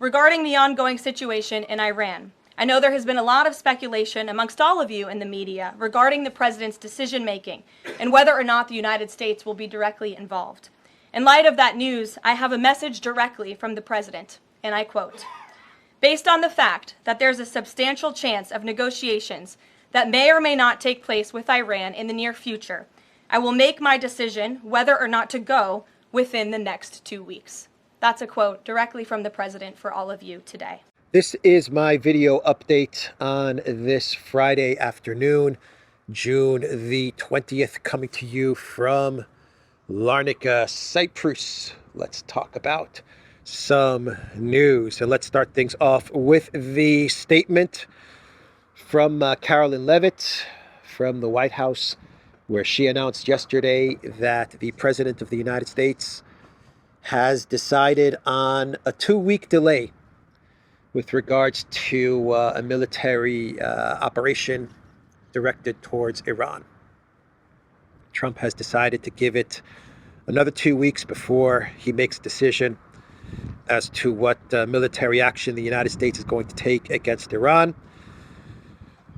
regarding the ongoing situation in Iran. I know there has been a lot of speculation amongst all of you in the media regarding the president's decision-making and whether or not the United States will be directly involved. In light of that news, I have a message directly from the president, and I quote, "Based on the fact that there's a substantial chance of negotiations that may or may not take place with Iran in the near future, I will make my decision whether or not to go within the next 2 weeks." That's a quote directly from the president for all of you today. This is my video update on this Friday afternoon, June the 20th, coming to you from Larnaca, Cyprus. Let's talk about some news. And let's start things off with the statement from Caroline Leavitt from the White House, where she announced yesterday that the President of the United States has decided on a 2-week delay with regards to a military operation directed towards Iran. Trump has decided to give it another 2 weeks before he makes a decision as to what military action the United States is going to take against Iran.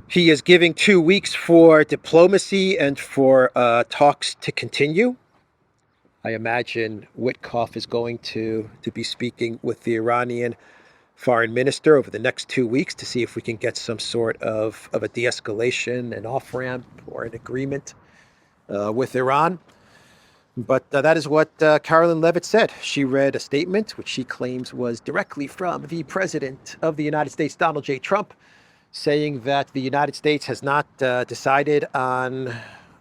He is giving 2 weeks for diplomacy and for talks to continue. I imagine Witkoff is going to be speaking with the Iranian foreign minister over the next 2 weeks to see if we can get some sort of a de-escalation, an off-ramp, or an agreement with Iran. But that is what Caroline Leavitt said. She read a statement which she claims was directly from the President of the United States, Donald J. Trump, saying that the United States has not decided on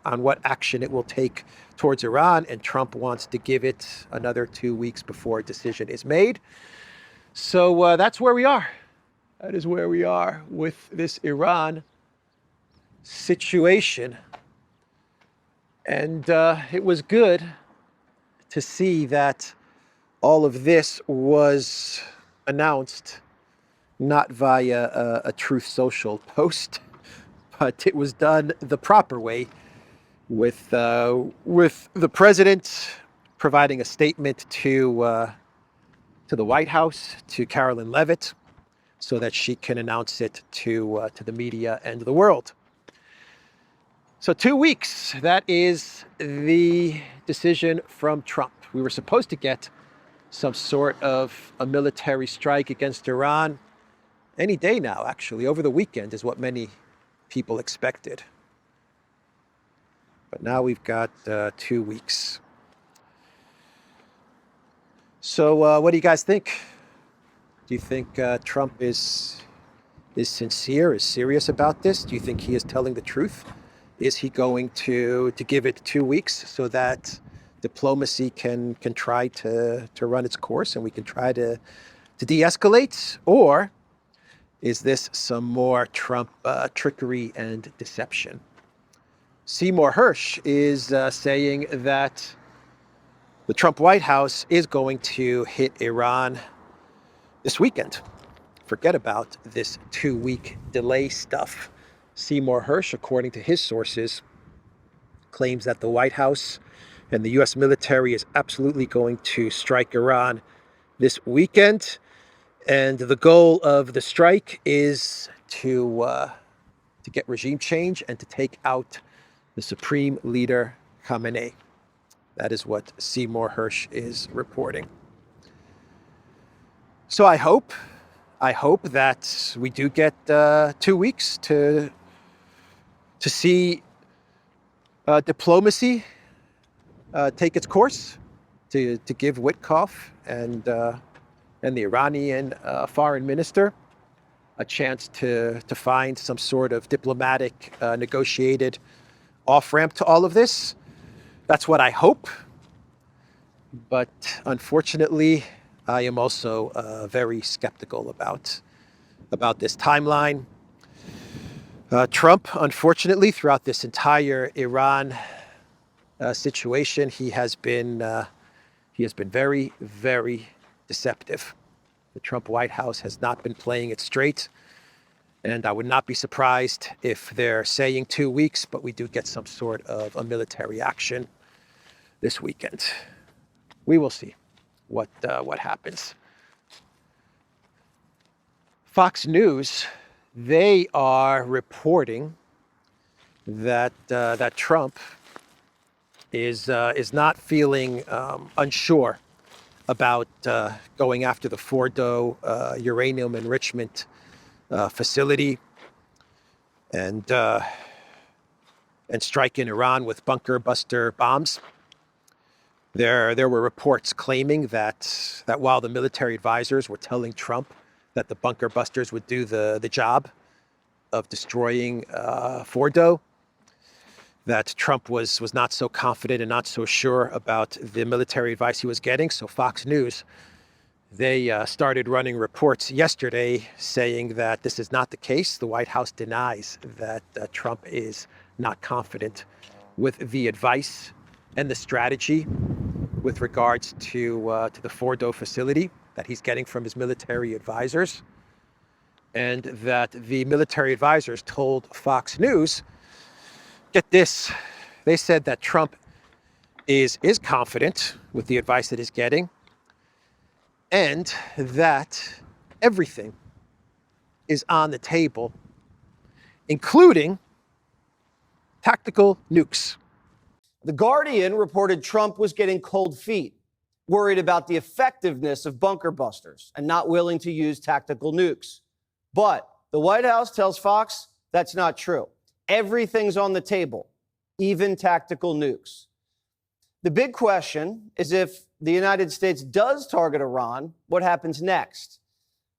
what action it will take towards Iran, and Trump wants to give it another 2 weeks before a decision is made. So that's where we are. That is where we are with this Iran situation. And it was good to see that all of this was announced not via a Truth Social post, but it was done the proper way, with the president providing a statement to the White House, to Caroline Leavitt, so that she can announce it to the media and the world. So 2 weeks, that is the decision from Trump. We were supposed to get some sort of a military strike against Iran any day now, actually. Over the weekend is what many people expected. But now we've got 2 weeks. So what do you guys think? Do you think Trump is sincere, is serious about this? Do you think he is telling the truth? Is he going to give it 2 weeks so that diplomacy can try to run its course and we can try to de-escalate? Or is this some more Trump trickery and deception? Seymour Hersh is saying that the Trump White House is going to hit Iran this weekend. Forget about this 2-week delay stuff. Seymour Hersh, according to his sources, claims that the White House and the U.S. military is absolutely going to strike Iran this weekend. And the goal of the strike is to get regime change and to take out the Supreme Leader Khamenei. That is what Seymour Hersh is reporting. So I hope that we do get 2 weeks to see diplomacy take its course, to give Witkoff and the Iranian foreign minister a chance to find some sort of diplomatic, negotiated off-ramp to all of this. That's what I hope. But unfortunately, I am also very skeptical about this timeline. Trump, unfortunately, throughout this entire Iran situation, he has been very, very deceptive. The Trump White House has not been playing it straight, and I would not be surprised if they're saying 2 weeks, but we do get some sort of a military action this weekend. We will see what happens. Fox News, they are reporting that that Trump is not feeling unsure about going after the Fordo uranium enrichment facility and striking Iran with bunker buster bombs. There were reports claiming that while the military advisors were telling Trump that the bunker busters would do the job of destroying Fordo, that Trump was not so confident and not so sure about the military advice he was getting. So Fox News, they started running reports yesterday saying that this is not the case. The White House denies that Trump is not confident with the advice and the strategy with regards to the Fordo facility that he's getting from his military advisors, and that the military advisors told Fox News, get this, they said that Trump is confident with the advice that he's getting, and that everything is on the table, including tactical nukes. The Guardian reported Trump was getting cold feet, worried about the effectiveness of bunker busters and not willing to use tactical nukes. But the White House tells Fox that's not true. Everything's on the table, even tactical nukes. The big question is, if the United States does target Iran, what happens next?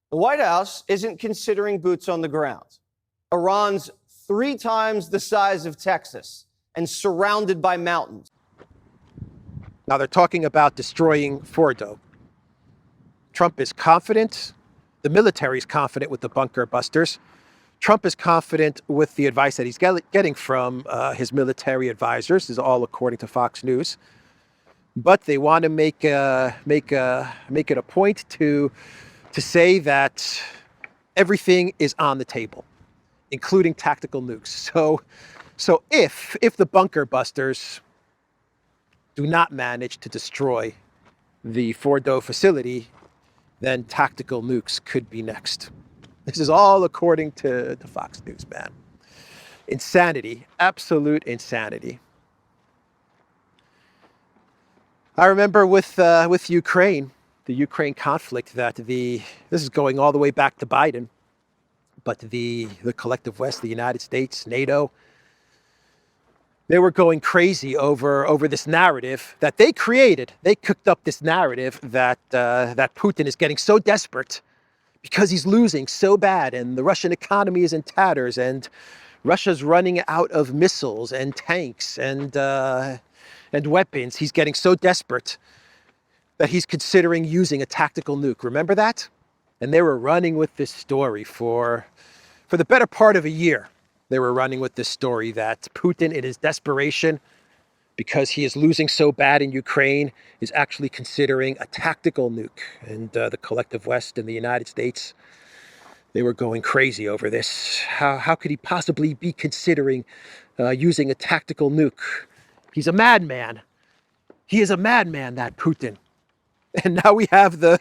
The White House isn't considering boots on the ground. Iran's 3 times the size of Texas and surrounded by mountains. Now they're talking about destroying Fordo. Trump is confident. The military is confident with the bunker busters. Trump is confident with the advice that he's getting from his military advisors. This is all according to Fox News. But they want to make it a point to say that everything is on the table, including tactical nukes. So if the bunker busters do not manage to destroy the Fordo facility, then tactical nukes could be next. This is all according to Fox News, man. Insanity, absolute insanity. I remember with Ukraine, the Ukraine conflict, that this is going all the way back to Biden, but the collective West, the United States, NATO, they were going crazy over this narrative that they created. They cooked up this narrative that Putin is getting so desperate because he's losing so bad, and the Russian economy is in tatters, and Russia's running out of missiles and tanks and weapons. He's getting so desperate that he's considering using a tactical nuke. Remember that? And they were running with this story for the better part of a year. They were running with this story that Putin, in his desperation, because he is losing so bad in Ukraine, is actually considering a tactical nuke. And the collective West and the United States, they were going crazy over this. How could he possibly be considering using a tactical nuke? He's a madman. He is a madman, that Putin. And now we have the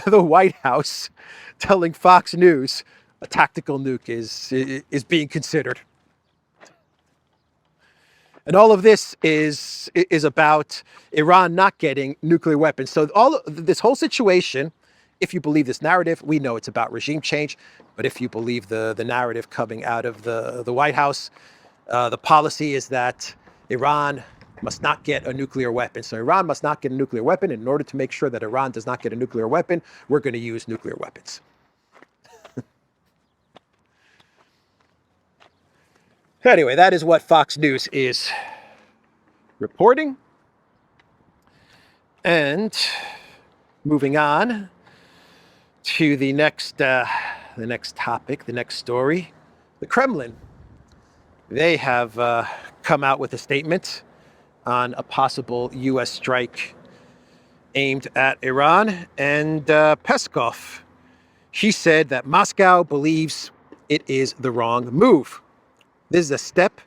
White House telling Fox News a tactical nuke is being considered. And all of this is about Iran not getting nuclear weapons. So this whole situation, if you believe this narrative, we know it's about regime change. But if you believe the narrative coming out of the White House, the policy is that Iran must not get a nuclear weapon. So Iran must not get a nuclear weapon. And in order to make sure that Iran does not get a nuclear weapon, we're going to use nuclear weapons. Anyway, that is what Fox News is reporting. And moving on to the next topic, the next story, the Kremlin. They have come out with a statement on a possible U.S. strike aimed at Iran. And Peskov, he said that Moscow believes it is the wrong move. This is a step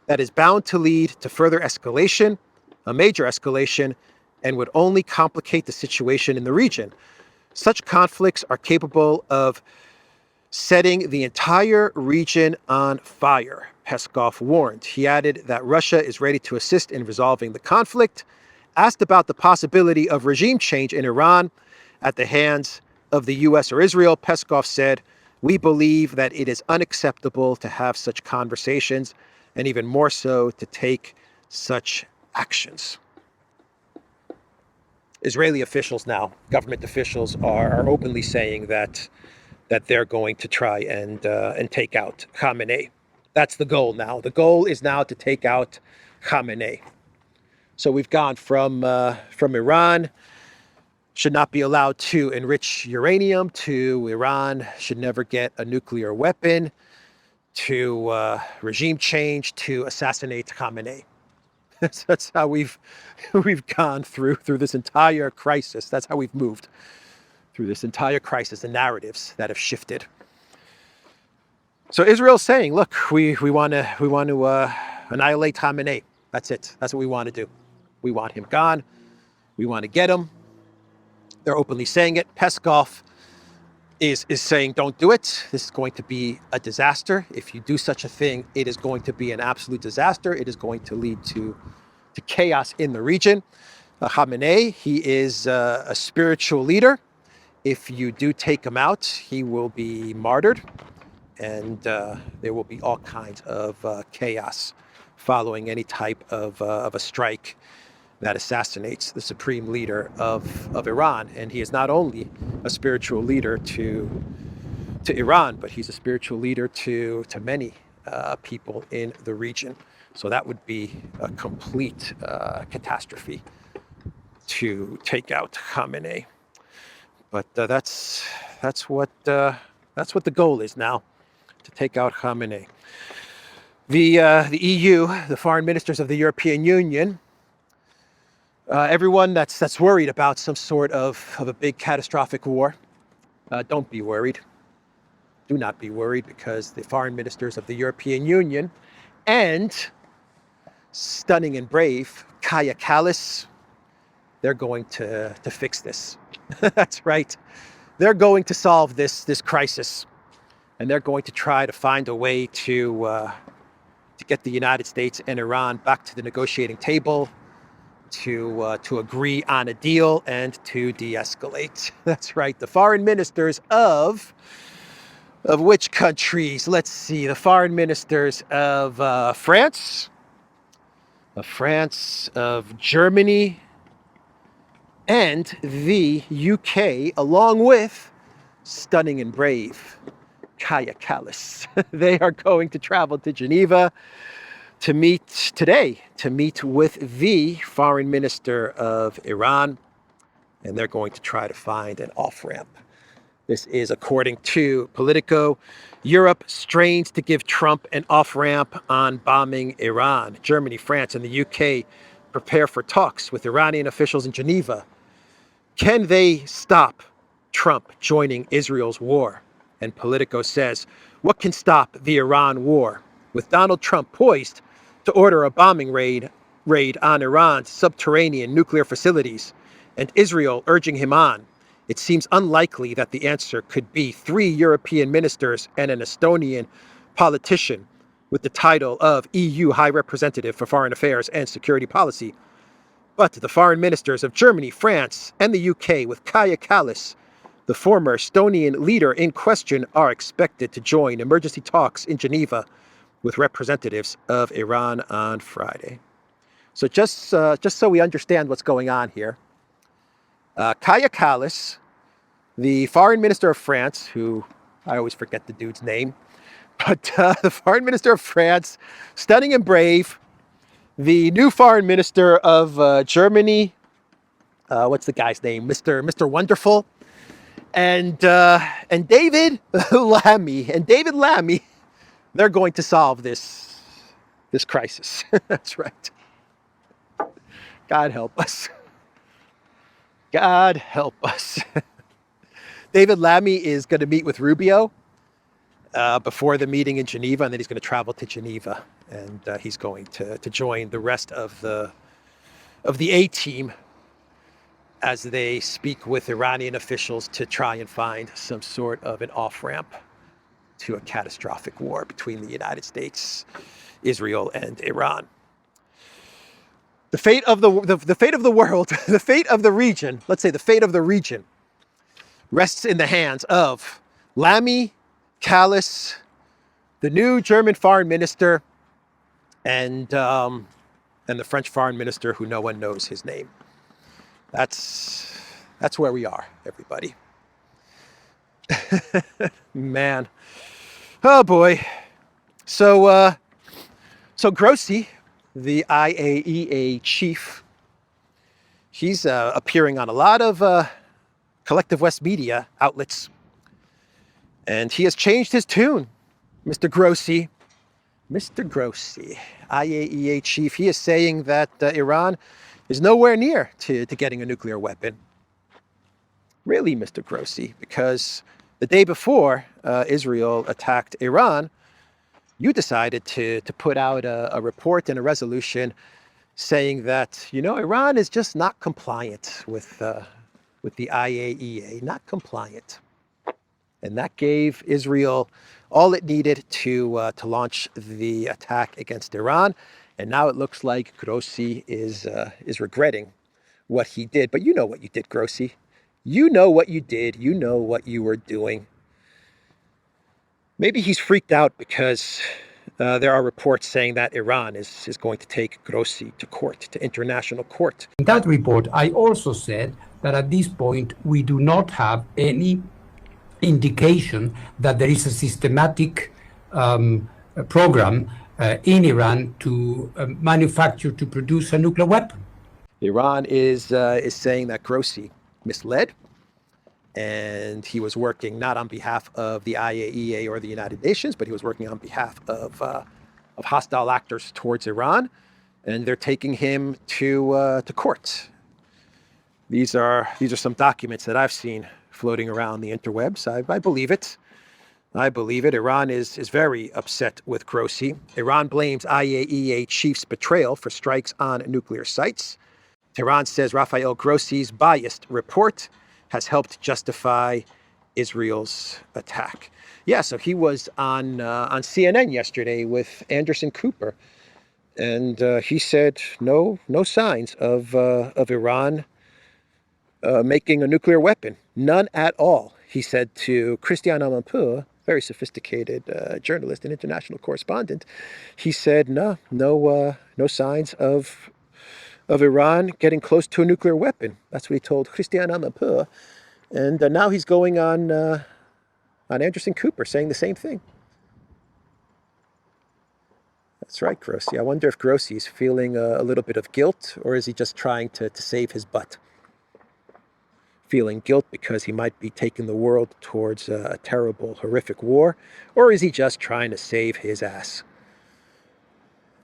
that is bound to lead to further escalation, a major escalation, and would only complicate the situation in the region. Such conflicts are capable of setting the entire region on fire, Peskov warned. He added that Russia is ready to assist in resolving the conflict. Asked about the possibility of regime change in Iran at the hands of the U.S. or Israel, Peskov said, "We believe that it is unacceptable to have such conversations, and even more so to take such actions." Israeli officials now, government officials, are openly saying that they're going to try and take out Khamenei. That's the goal now. The goal is now to take out Khamenei. So we've gone from Iran should not be allowed to enrich uranium, to Iran should never get a nuclear weapon, to regime change, to assassinate Khamenei. That's how we've gone through this entire crisis. That's how we've moved through this entire crisis, the narratives that have shifted. So Israel's saying, look, we want to annihilate Khamenei. That's it. That's what we want to do. We want him gone. We want to get him. They're openly saying it. Peskov is saying, don't do it. This is going to be a disaster. If you do such a thing, it is going to be an absolute disaster. It is going to lead to chaos in the region. Khamenei, he is a spiritual leader. If you do take him out, he will be martyred. And there will be all kinds of chaos following any type of a strike that assassinates the supreme leader of Iran. And he is not only a spiritual leader to Iran, but he's a spiritual leader to many people in the region. So that would be a complete catastrophe to take out Khamenei. But that's what the goal is now, to take out Khamenei. The EU, the foreign ministers of the European Union, everyone that's worried about some sort of a big catastrophic war, don't be worried. Do not be worried, because the foreign ministers of the European Union and stunning and brave Kaja Kallas, they're going to fix this. That's right. They're going to solve this crisis, and they're going to try to find a way to get the United States and Iran back to the negotiating table, to agree on a deal and to de-escalate. That's right. The foreign ministers of which countries? Let's see. The foreign ministers of France, of Germany, and the UK, along with stunning and brave Kaja Kallas. They are going to travel to Geneva to meet with the foreign minister of Iran, and they're going to try to find an off-ramp. This is according to Politico. Europe strains to give Trump an off-ramp on bombing Iran. Germany, France, and the UK prepare for talks with Iranian officials in Geneva. Can they stop Trump joining Israel's war? And Politico says, what can stop the Iran war? With Donald Trump poised to order a bombing raid on Iran's subterranean nuclear facilities, and Israel urging him on, it seems unlikely that the answer could be 3 European ministers and an Estonian politician with the title of EU High Representative for Foreign Affairs and Security Policy. But the foreign ministers of Germany, France, and the UK, with Kaja Kallas, the former Estonian leader in question, are expected to join emergency talks in Geneva with representatives of Iran on Friday. So just so we understand what's going on here, Kaja Kallas, the foreign minister of France, who I always forget the dude's name, but the foreign minister of France, stunning and brave, the new foreign minister of Germany, what's the guy's name? Mr. Wonderful, and David Lammy, they're going to solve this crisis. That's right. God help us. God help us. David Lammy is going to meet with Rubio before the meeting in Geneva, and then he's going to travel to Geneva, and he's going to join the rest of the A-team as they speak with Iranian officials to try and find some sort of an off-ramp to a catastrophic war between the United States, Israel, and Iran. The fate of the fate of the world, the fate of the region, let's say the fate of the region, rests in the hands of Lammy, Kallas, the new German foreign minister, and the French foreign minister who no one knows his name. That's where we are, everybody. Man. Oh boy. So Grossi, the IAEA chief, he's appearing on a lot of Collective West media outlets, and he has changed his tune. Mr. Grossi, IAEA chief, he is saying that Iran is nowhere near to getting a nuclear weapon. Really, Mr. Grossi, because the day before Israel attacked Iran, you decided to put out a report and a resolution saying that, Iran is just not compliant with the IAEA, not compliant. And that gave Israel all it needed to launch the attack against Iran. And now it looks like Grossi is regretting what he did. But you know what you did, Grossi. You know what you did. You know what you were doing. Maybe he's freaked out because there are reports saying that Iran is going to take Grossi to court, to international court. In that report, I also said that at this point, we do not have any indication that there is a systematic program in Iran to manufacture, to produce a nuclear weapon. Iran is saying that Grossi misled, and he was working not on behalf of the IAEA or the United Nations, but he was working on behalf of hostile actors towards Iran, and they're taking him to court. These are some documents that I've seen floating around the interwebs. I believe it. I believe it. Iran is very upset with Grossi. Iran blames IAEA chief's betrayal for strikes on nuclear sites. Tehran says Rafael Grossi's biased report has helped justify Israel's attack. Yeah, so he was on CNN yesterday with Anderson Cooper, and he said no signs of Iran making a nuclear weapon, none at all. He said to Christian Amanpour, very sophisticated journalist and international correspondent, he said no signs of Iran getting close to a nuclear weapon. That's what he told Christian Amanpour. And now he's going on Anderson Cooper saying the same thing. That's right, Grossi. I wonder if Grossi is feeling a little bit of guilt, or is he just trying to save his butt? Feeling guilt because he might be taking the world towards a terrible, horrific war, or is he just trying to save his ass?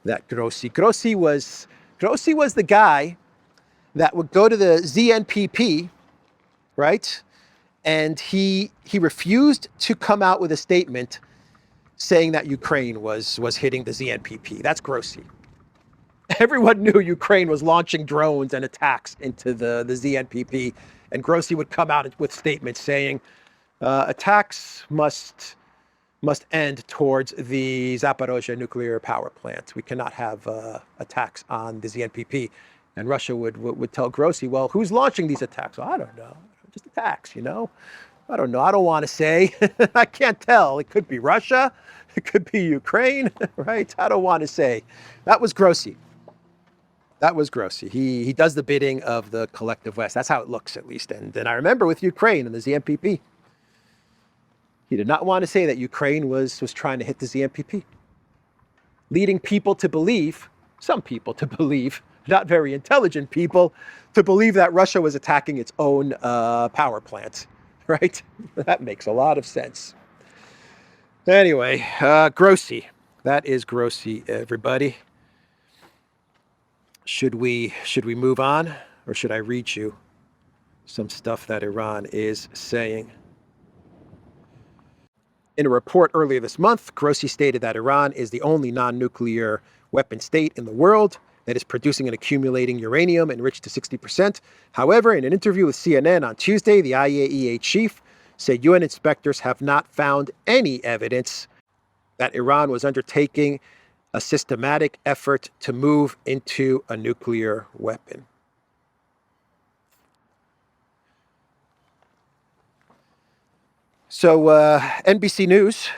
That Grossi. Grossi was the guy that would go to the ZNPP, right? And he refused to come out with a statement saying that Ukraine was hitting the ZNPP. That's Grossi. Everyone knew Ukraine was launching drones and attacks into the ZNPP, and Grossi would come out with statements saying attacks must end towards the Zaporozhye nuclear power plant. We cannot have attacks on the ZNPP. And Russia would tell Grossi, well, who's launching these attacks? Well, I don't know. Just attacks, I don't know. I don't want to say. I can't tell. It could be Russia. It could be Ukraine, right? I don't want to say. That was Grossi. He does the bidding of the collective West. That's how it looks, at least. And then I remember with Ukraine and the ZNPP, he did not want to say that Ukraine was trying to hit the ZNPP, leading people to believe, some people to believe, not very intelligent people, to believe that Russia was attacking its own power plant, right? That makes a lot of sense. Anyway, Grossi. That is Grossi, everybody. Should we move on, or should I read you some stuff that Iran is saying? In a report earlier this month, Grossi stated that Iran is the only non-nuclear weapon state in the world that is producing and accumulating uranium enriched to 60%. However, in an interview with CNN on Tuesday, the IAEA chief say UN inspectors have not found any evidence that Iran was undertaking a systematic effort to move into a nuclear weapon. So NBC News,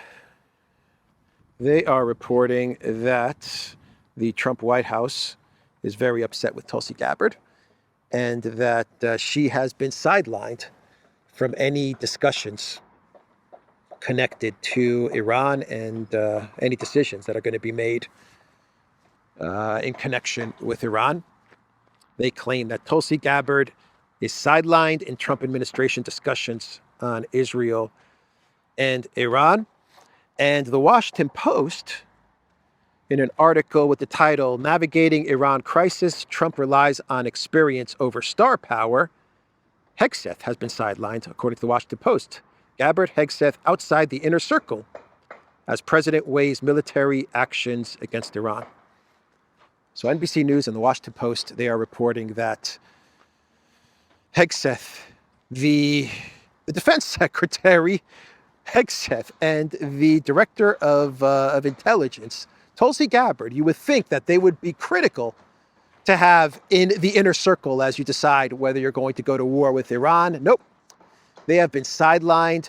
they are reporting that the Trump White House is very upset with Tulsi Gabbard and that she has been sidelined from any discussions connected to Iran and any decisions that are going to be made in connection with Iran. They claim that Tulsi Gabbard is sidelined in Trump administration discussions on Israel and Iran. And the Washington Post, in an article with the title, Navigating Iran Crisis, Trump Relies on Experience Over Star Power, Hegseth has been sidelined, according to the Washington Post. Gabbard, Hegseth outside the inner circle as president weighs military actions against Iran. So NBC News and the Washington Post, they are reporting that Hegseth, the defense secretary, Hegseth, and the director of intelligence, Tulsi Gabbard, you would think that they would be critical to have in the inner circle as you decide whether you're going to go to war with Iran. Nope. They have been sidelined.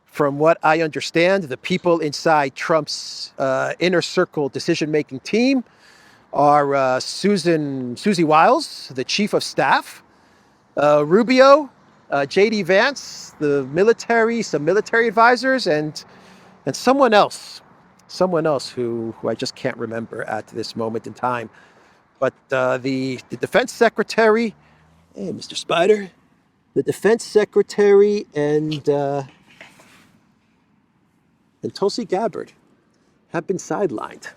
From what I understand, the people inside Trump's inner circle decision-making team are Susie Wiles, the chief of staff, Rubio, J.D. Vance, the military, some military advisors, and someone else who I just can't remember at this moment in time. But the defense secretary, hey, Mr. Spider, the defense secretary and Tulsi Gabbard have been sidelined.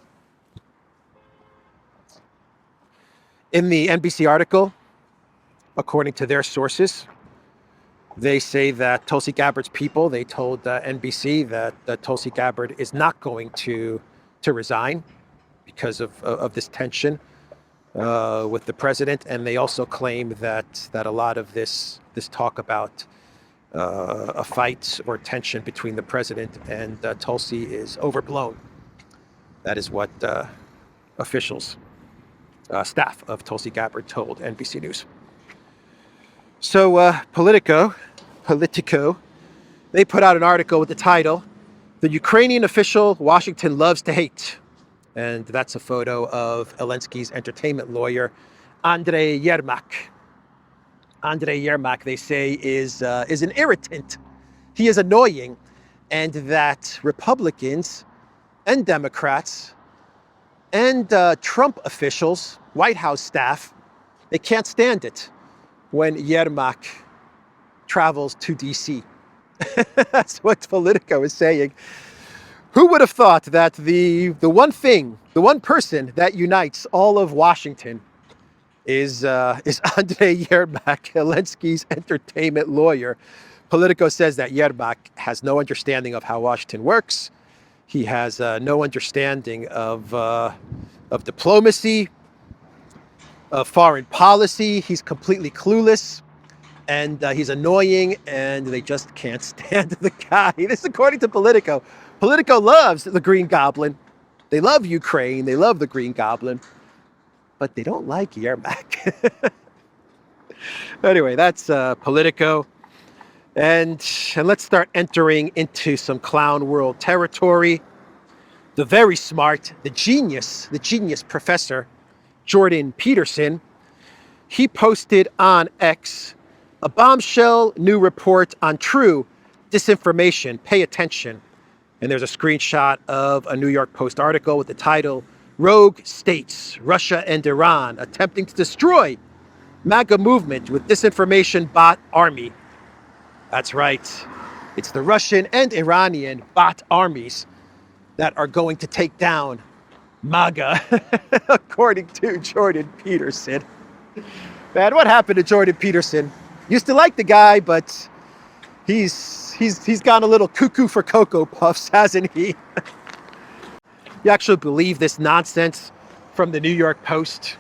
In the NBC article, according to their sources, they say that Tulsi Gabbard's people, they told NBC that Tulsi Gabbard is not going to resign because of this tension with the president. And they also claim that a lot of this talk about a fight or tension between the president and Tulsi is overblown. That is what officials, staff of Tulsi Gabbard told NBC News. So Politico, they put out an article with the title, The Ukrainian Official Washington Loves to Hate. And that's a photo of Zelensky's entertainment lawyer, Andrei Yermak. Andrei Yermak, they say, is an irritant. He is annoying, and that Republicans and Democrats and Trump officials, White House staff, they can't stand it when Yermak travels to D.C. That's what Politico is saying. Who would have thought that the one person that unites all of Washington is Andrei Yermak, Zelensky's entertainment lawyer. Politico says that Yermak has no understanding of how Washington works. He has no understanding of diplomacy, of foreign policy. He's completely clueless, and he's annoying, and they just can't stand the guy. This is according to Politico. Politico loves the Green Goblin. They love Ukraine. They love the Green Goblin. But they don't like Yermak. Anyway, that's Politico. And let's start entering into some clown world territory. The very smart, the genius professor, Jordan Peterson, he posted on X a bombshell new report on true disinformation. Pay attention. And there's a screenshot of a New York Post article with the title, Rogue States, Russia and Iran attempting to destroy MAGA movement with disinformation bot army. That's right. It's the Russian and Iranian bot armies that are going to take down MAGA, according to Jordan Peterson. Man, what happened to Jordan Peterson? Used to like the guy, but he's gone a little cuckoo for Cocoa Puffs, hasn't he? You actually believe this nonsense from the New York Post?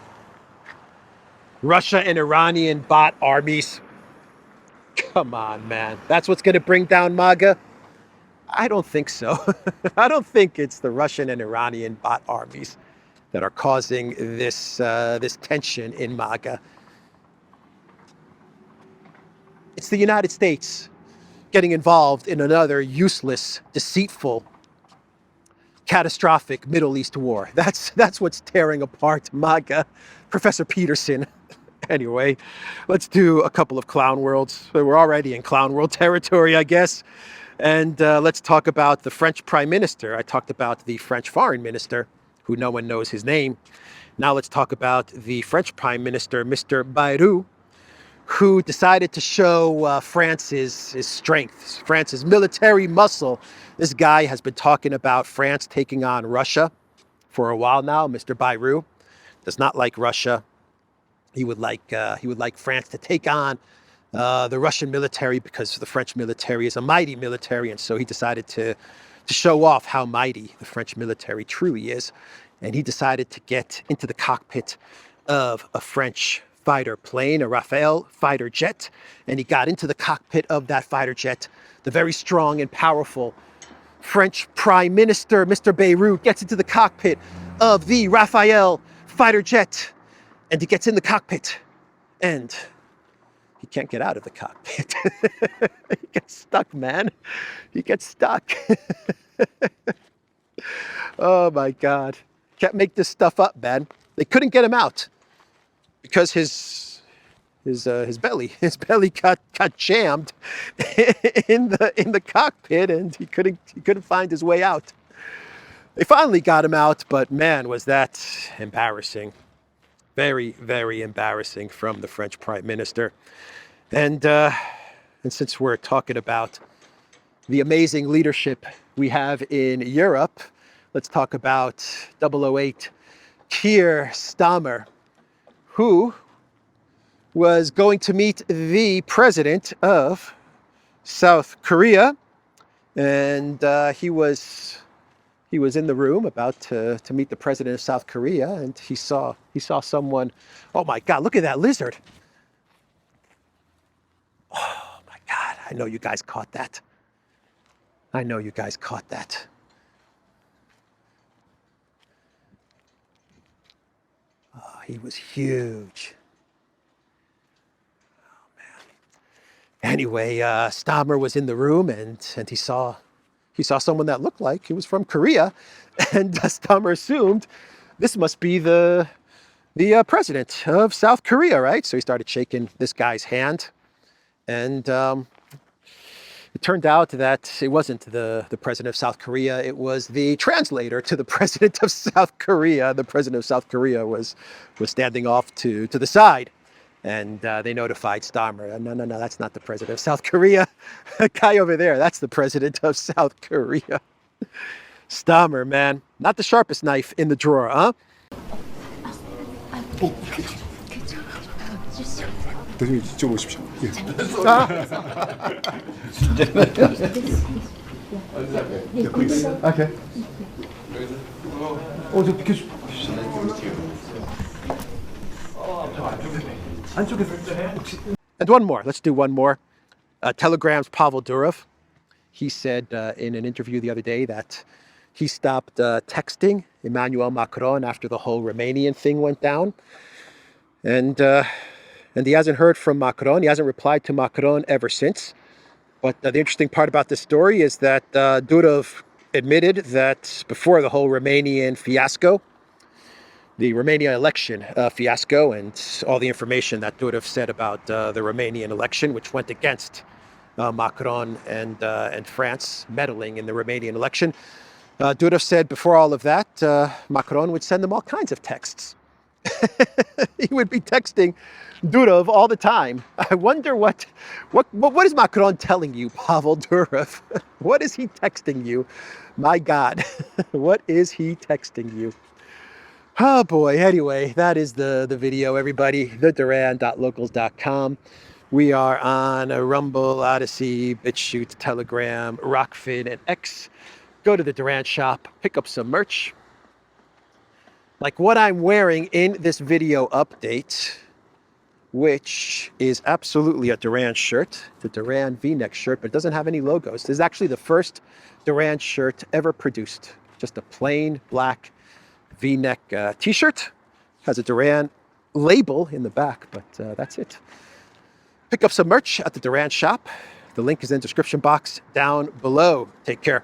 Russia and Iranian bot armies. Come on, man. That's what's going to bring down MAGA? I don't think so. I don't think it's the Russian and Iranian bot armies that are causing this tension in MAGA. It's the United States getting involved in another useless, deceitful, catastrophic Middle East war. That's what's tearing apart MAGA. Professor Peterson. Anyway, let's do a couple of clown worlds. We're already in clown world territory, I guess. And let's talk about the French Prime Minister. I talked about the French Foreign Minister, who no one knows his name. Now let's talk about the French Prime Minister, Mr. Bayrou, who decided to show France's strength, France's military muscle. This guy has been talking about France taking on Russia for a while now. Mr. Bayrou does not like Russia. He would like France to take on the Russian military because the French military is a mighty military, and so he decided to show off how mighty the French military truly is. And he decided to get into the cockpit of a French fighter plane, a Rafale fighter jet, and he got into the cockpit of that fighter jet. The very strong and powerful French Prime Minister, Mr. Bayrou, gets into the cockpit of the Rafale fighter jet, and he gets in the cockpit, and he can't get out of the cockpit. He gets stuck, man. He gets stuck. Oh my God. Can't make this stuff up, man. They couldn't get him out because his belly got jammed in the cockpit, and he couldn't find his way out. They finally got him out, but man, was that embarrassing. Very, very embarrassing from the French Prime Minister. And since we're talking about the amazing leadership we have in Europe, let's talk about 008 Keir Starmer, who was going to meet the president of South Korea. And he was in the room about to meet the president of South Korea, and he saw someone. Oh my God, look at that lizard. Oh my God, I know you guys caught that. I know you guys caught that. Oh, he was huge. Oh man. Anyway, Starmer was in the room, and he saw someone that looked like he was from Korea, and Starmer assumed this must be the president of South Korea, right? So he started shaking this guy's hand, and it turned out that it wasn't the president of South Korea. It was the translator to the president of South Korea. The president of South Korea was standing off to the side. And they notified Starmer, no, that's not the president of South Korea. That guy over there, that's the president of South Korea. Starmer, man, not the sharpest knife in the drawer, huh? 대통령 직접 오십시오. 예. Okay. 저 비켜주십시오. And one more. Let's do one more. Telegram's Pavel Durov. He said in an interview the other day that he stopped texting Emmanuel Macron after the whole Romanian thing went down. And he hasn't heard from Macron. He hasn't replied to Macron ever since. But the interesting part about this story is that Durov admitted that before the whole Romanian fiasco, the Romania election fiasco, and all the information that Durov said about the Romanian election, which went against Macron and France meddling in the Romanian election. Durov said before all of that, Macron would send them all kinds of texts. He would be texting Durov all the time. I wonder what is Macron telling you, Pavel Durov? What is he texting you? My God, what is he texting you? Oh boy, anyway, that is the video, everybody. The Duran.locals.com. We are on Rumble, Odyssey, BitChute, Telegram, Rockfin, and X. Go to the Duran shop, pick up some merch. Like what I'm wearing in this video update. which is absolutely a Duran shirt, the Duran V-neck shirt, but it doesn't have any logos. This is actually the first Duran shirt ever produced. Just a plain black V-neck t-shirt. Has a Duran label in the back, but that's it. Pick up some merch at the Duran shop. The link is in the description box down below. Take care.